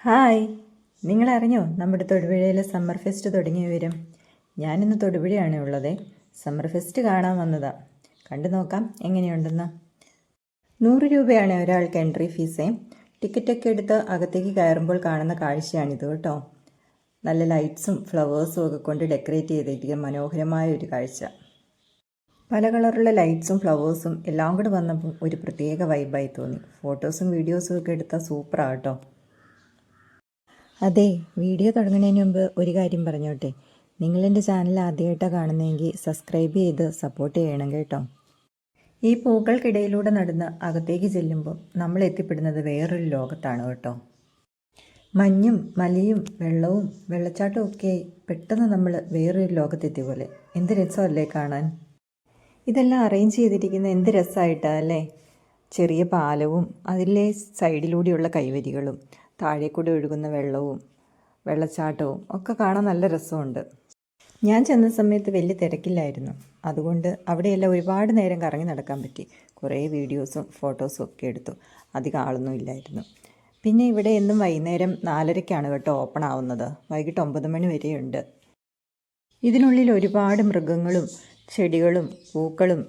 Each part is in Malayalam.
ഹായ്, നിങ്ങളറിഞ്ഞോ നമ്മുടെ തൊടുപുഴയിലെ സമ്മർ ഫെസ്റ്റ് തുടങ്ങിയ വിവരം? ഞാനിന്ന് തൊടുപുഴയാണ് ഉള്ളത്. സമ്മർ ഫെസ്റ്റ് കാണാൻ വന്നതാ. കണ്ടു നോക്കാം എങ്ങനെയുണ്ടെന്ന്. 100 രൂപയാണ് ഒരാൾക്ക് എൻട്രി ഫീസേ. ടിക്കറ്റൊക്കെ എടുത്ത് അകത്തേക്ക് കയറുമ്പോൾ കാണുന്ന കാഴ്ചയാണിത് കേട്ടോ. നല്ല ലൈറ്റ്സും ഫ്ലവേഴ്സും ഒക്കെ കൊണ്ട് ഡെക്കറേറ്റ് ചെയ്തിരിക്കുന്ന മനോഹരമായ ഒരു കാഴ്ച. പല കളറുള്ള ലൈറ്റ്സും ഫ്ലവേഴ്സും എല്ലാം കൂടെ വന്നപ്പോൾ ഒരു പ്രത്യേക വൈബായി തോന്നി. ഫോട്ടോസും വീഡിയോസും ഒക്കെ എടുത്താൽ സൂപ്പറാണ് കേട്ടോ. അതെ, വീഡിയോ തുടങ്ങുന്നതിന് മുമ്പ് ഒരു കാര്യം പറഞ്ഞോട്ടെ. നിങ്ങളെൻ്റെ ചാനൽ ആദ്യമായിട്ടാണ് കാണുന്നതെങ്കിൽ സബ്സ്ക്രൈബ് ചെയ്ത് സപ്പോർട്ട് ചെയ്യണം കേട്ടോ. ഈ പൂക്കൾക്കിടയിലൂടെ നടന്ന് അകത്തേക്ക് ചെല്ലുമ്പോൾ നമ്മൾ എത്തിപ്പെടുന്നത് വേറൊരു ലോകത്താണ് കേട്ടോ. മഞ്ഞും മലയും വെള്ളവും വെള്ളച്ചാട്ടവും ഒക്കെ പെട്ടെന്ന് നമ്മൾ വേറൊരു ലോകത്തെത്തിയ പോലെ. എന്ത് രസമല്ലേ കാണാൻ. ഇതെല്ലാം അറേഞ്ച് ചെയ്തിരിക്കുന്ന എന്ത് രസമായിട്ടാണ് അല്ലേ. ചെറിയ പാലവും അതിലെ സൈഡിലൂടെയുള്ള കൈവരികളും താഴേക്കൂടെ ഒഴുകുന്ന വെള്ളവും വെള്ളച്ചാട്ടവും ഒക്കെ കാണാൻ നല്ല രസമുണ്ട്. ഞാൻ ചെന്ന സമയത്ത് വലിയ തിരക്കില്ലായിരുന്നു. അതുകൊണ്ട് അവിടെയെല്ലാം ഒരുപാട് നേരം കറങ്ങി നടക്കാൻ പറ്റി. കുറേ വീഡിയോസും ഫോട്ടോസും ഒക്കെ എടുത്തു. അധികം ആളൊന്നും ഇല്ലായിരുന്നു. പിന്നെ ഇവിടെ എന്നും വൈകുന്നേരം 4:30 കേട്ടോ ഓപ്പൺ ആവുന്നത്. വൈകിട്ട് 9 മണി വരെയുണ്ട്. ഇതിനുള്ളിൽ ഒരുപാട് മൃഗങ്ങളും ചെടികളും പൂക്കളും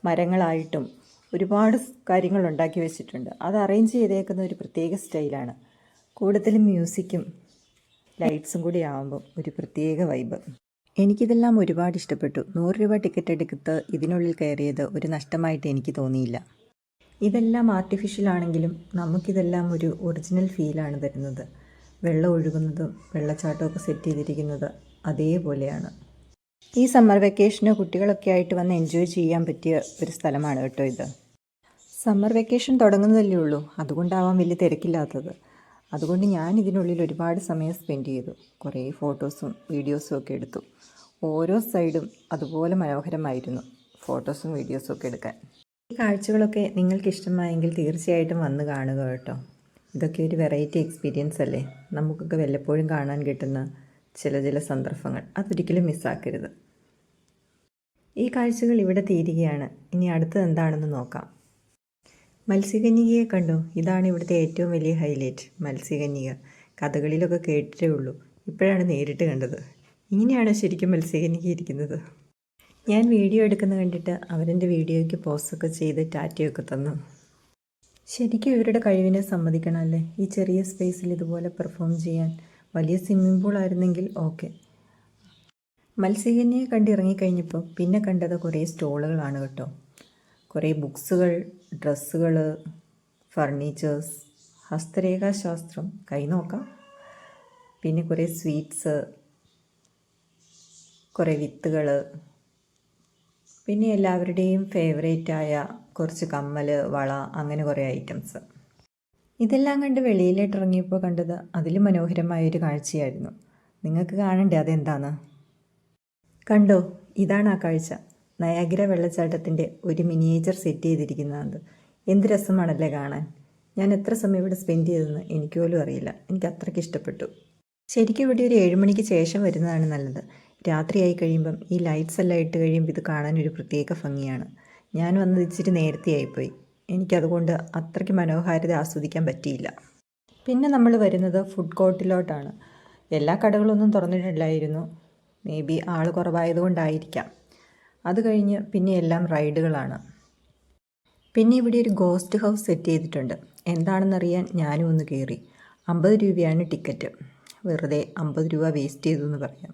മരങ്ങളായിട്ടും ഒരുപാട് കാര്യങ്ങൾ ഉണ്ടാക്കി വെച്ചിട്ടുണ്ട്. അത് അറേഞ്ച് ചെയ്തേക്കുന്ന ഒരു പ്രത്യേക സ്റ്റൈലാണ്. കൂടുതലും മ്യൂസിക്കും ലൈറ്റ്സും കൂടി ആകുമ്പോൾ ഒരു പ്രത്യേക വൈബ്. എനിക്കിതെല്ലാം ഒരുപാട് ഇഷ്ടപ്പെട്ടു. 100 രൂപ ടിക്കറ്റ് എടുത്ത് ഇതിനുള്ളിൽ കയറിയത് ഒരു നഷ്ടമായിട്ട് എനിക്ക് തോന്നിയില്ല. ഇതെല്ലാം ആർട്ടിഫിഷ്യൽ ആണെങ്കിലും നമുക്കിതെല്ലാം ഒരു ഒറിജിനൽ ഫീലാണ് തരുന്നത്. വെള്ളം ഒഴുകുന്നതും വെള്ളച്ചാട്ടമൊക്കെ സെറ്റ് ചെയ്തിരിക്കുന്നത് അതേപോലെയാണ്. ഈ സമ്മർ വെക്കേഷന് കുട്ടികളൊക്കെ ആയിട്ട് വന്ന് എൻജോയ് ചെയ്യാൻ പറ്റിയ ഒരു സ്ഥലമാണ് കേട്ടോ ഇത്. സമ്മർ വെക്കേഷൻ തുടങ്ങുന്നതല്ലേ ഉള്ളൂ, അതുകൊണ്ടാവാം വലിയ തിരക്കില്ലാത്തത്. അതുകൊണ്ട് ഞാൻ ഇതിനുള്ളിൽ ഒരുപാട് സമയം സ്പെൻഡ് ചെയ്തു. കുറേ ഫോട്ടോസും വീഡിയോസും ഒക്കെ എടുത്തു. ഓരോ സൈഡും അതുപോലെ മനോഹരമായിരുന്നു ഫോട്ടോസും വീഡിയോസും ഒക്കെ എടുക്കാൻ. ഈ കാഴ്ചകളൊക്കെ നിങ്ങൾക്ക് ഇഷ്ടമായെങ്കിൽ തീർച്ചയായിട്ടും വന്ന് കാണുക കേട്ടോ. ഇതൊക്കെ ഒരു വെറൈറ്റി എക്സ്പീരിയൻസ് അല്ലേ. നമുക്കൊക്കെ വല്ലപ്പോഴും കാണാൻ കിട്ടുന്ന ചില സന്ദർഭങ്ങൾ അതൊരിക്കലും മിസ്സാക്കരുത്. ഈ കാഴ്ചകൾ ഇവിടെ തീരുകയാണ്. ഇനി അടുത്തത് എന്താണെന്ന് നോക്കാം. മത്സ്യകന്യകയെ കണ്ടോ? ഇതാണ് ഇവിടുത്തെ ഏറ്റവും വലിയ ഹൈലൈറ്റ്. മത്സ്യകന്യക കഥകളിലൊക്കെ കേട്ടിട്ടേ ഉള്ളൂ, ഇപ്പോഴാണ് നേരിട്ട് കണ്ടത്. ഇങ്ങനെയാണ് ശരിക്കും മത്സ്യകന്യക ഇരിക്കുന്നത്. ഞാൻ വീഡിയോ എടുക്കുന്ന കണ്ടിട്ട് അവരെൻ്റെ വീഡിയോയ്ക്ക് പോസ്റ്റൊക്കെ ചെയ്ത് ടാറ്റയൊക്കെ തന്നു. ശരിക്കും ഇവരുടെ കഴിവിനെ സമ്മതിക്കണമല്ലേ, ഈ ചെറിയ സ്പേസിൽ ഇതുപോലെ പെർഫോം ചെയ്യാൻ. വലിയ സ്വിമ്മിംഗ് പൂൾ ആയിരുന്നെങ്കിൽ ഓക്കെ. മത്സ്യകന്യയെ കണ്ടിറങ്ങിക്കഴിഞ്ഞപ്പോൾ പിന്നെ കണ്ടത് കുറേ സ്റ്റോളുകളാണ് കേട്ടോ. കുറേ ബുക്സുകൾ, ഡ്രസ്സുകൾ, ഫർണിച്ചേഴ്സ്, ഹസ്തരേഖാശാസ്ത്രം, കൈനോക്കാം, പിന്നെ കുറേ സ്വീറ്റ്സ്, കുറേ വിത്തുകൾ, പിന്നെ എല്ലാവരുടെയും ഫേവറേറ്റായ കുറച്ച് കമ്മൽ, വള, അങ്ങനെ കുറേ ഐറ്റംസ്. ഇതെല്ലാം കണ്ട് വെളിയിലേക്ക് ഇറങ്ങിയപ്പോൾ കണ്ടത് അതിലും മനോഹരമായൊരു കാഴ്ചയായിരുന്നു. നിങ്ങൾക്ക് കാണണ്ടേ അതെന്താന്ന്? കണ്ടോ, ഇതാണ് ആ കാഴ്ച. നയാഗ്ര വെള്ളച്ചാട്ടത്തിൻ്റെ ഒരു മിനിയേച്ചർ സെറ്റ് ചെയ്തിരിക്കുന്നത്. എന്ത് രസമാണല്ലേ കാണാൻ. ഞാൻ എത്ര സമയം ഇവിടെ സ്പെൻഡ് ചെയ്തതെന്ന് എനിക്ക് പോലും അറിയില്ല. എനിക്ക് അത്രയ്ക്ക് ഇഷ്ടപ്പെട്ടു. ശരിക്കും ഇവിടെ ഒരു 7 മണിക്ക് ശേഷം വരുന്നതാണ് നല്ലത്. രാത്രിയായി കഴിയുമ്പം ഈ ലൈറ്റ്സ് എല്ലാം ഇട്ട് കഴിയുമ്പോൾ ഇത് കാണാനൊരു പ്രത്യേക ഭംഗിയാണ്. ഞാൻ വന്നത് ഇച്ചിരി നേരത്തെ ആയിപ്പോയി. എനിക്കതുകൊണ്ട് അത്രയ്ക്ക് മനോഹാരിത ആസ്വദിക്കാൻ പറ്റിയില്ല. പിന്നെ നമ്മൾ വരുന്നത് ഫുഡ് കോർട്ടിലോട്ടാണ്. എല്ലാ കടകളൊന്നും തുറന്നിട്ടില്ലായിരുന്നു. മേ ബി ആൾ കുറവായതുകൊണ്ടായിരിക്കാം. അത് കഴിഞ്ഞ് പിന്നെ എല്ലാം റൈഡുകളാണ്. പിന്നെ ഇവിടെ ഒരു ഗോസ്റ്റ് ഹൗസ് സെറ്റ് ചെയ്തിട്ടുണ്ട്. എന്താണെന്നറിയാൻ ഞാനും ഒന്ന് കയറി. 50 രൂപയാണ് ടിക്കറ്റ്. വെറുതെ 50 രൂപ വേസ്റ്റ് ചെയ്തു എന്ന് പറയാം.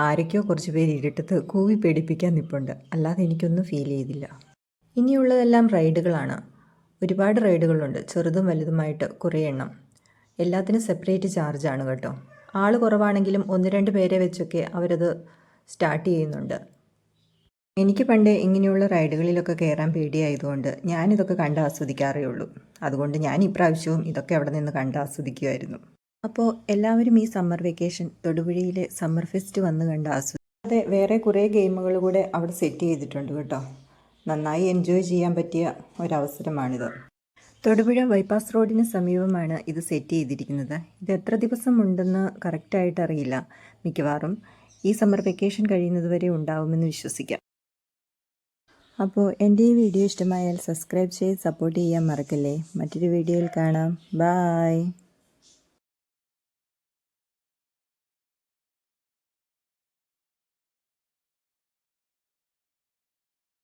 ആരൊക്കെയോ കുറച്ച് പേര് ഇരുട്ടത്ത് കൂവി പേടിപ്പിക്കാൻ നിൽപ്പുണ്ട്. അല്ലാതെ എനിക്കൊന്നും ഫീൽ ചെയ്തില്ല. ഇനിയുള്ളതെല്ലാം റൈഡുകളാണ്. ഒരുപാട് റൈഡുകളുണ്ട്, ചെറുതും വലുതുമായിട്ട് കുറേ എണ്ണം. എല്ലാത്തിനും സെപ്പറേറ്റ് ചാർജാണ് കേട്ടോ. ആൾ കുറവാണെങ്കിലും 1-2 പേരെ വെച്ചൊക്കെ അവരത് സ്റ്റാർട്ട് ചെയ്യുന്നുണ്ട്. എനിക്ക് പണ്ട് ഇങ്ങനെയുള്ള റൈഡുകളിലൊക്കെ കയറാൻ പേടിയായതുകൊണ്ട് ഞാനിതൊക്കെ കണ്ട് ആസ്വദിക്കാറേ ഉള്ളൂ. അതുകൊണ്ട് ഞാൻ ഇപ്രാവശ്യവും ഇതൊക്കെ അവിടെ നിന്ന് കണ്ട് ആസ്വദിക്കുമായിരുന്നു. അപ്പോൾ എല്ലാവരും ഈ സമ്മർ വെക്കേഷൻ തൊടുപുഴയിലെ സമ്മർ ഫെസ്റ്റ് വന്ന് കണ്ട് ആസ്വദിക്കാതെ വേറെ കുറേ ഗെയിമുകൾ കൂടെ അവിടെ സെറ്റ് ചെയ്തിട്ടുണ്ട് കേട്ടോ. നന്നായി എൻജോയ് ചെയ്യാൻ പറ്റിയ ഒരവസരമാണിത്. തൊടുപുഴ ബൈപ്പാസ് റോഡിന് സമീപമാണ് ഇത് സെറ്റ് ചെയ്തിരിക്കുന്നത്. ഇത് എത്ര ദിവസം ഉണ്ടെന്ന് കറക്റ്റായിട്ട് അറിയില്ല. മിക്കവാറും ഈ സമ്മർ വെക്കേഷൻ കഴിയുന്നത് വരെ ഉണ്ടാവുമെന്ന് വിശ്വസിക്കാം. അപ്പോൾ എൻ്റെ ഈ വീഡിയോ ഇഷ്ടമായാൽ സബ്സ്ക്രൈബ് ചെയ്ത് സപ്പോർട്ട് ചെയ്യാൻ മറക്കല്ലേ. മറ്റൊരു വീഡിയോയിൽ കാണാം. ബായ്.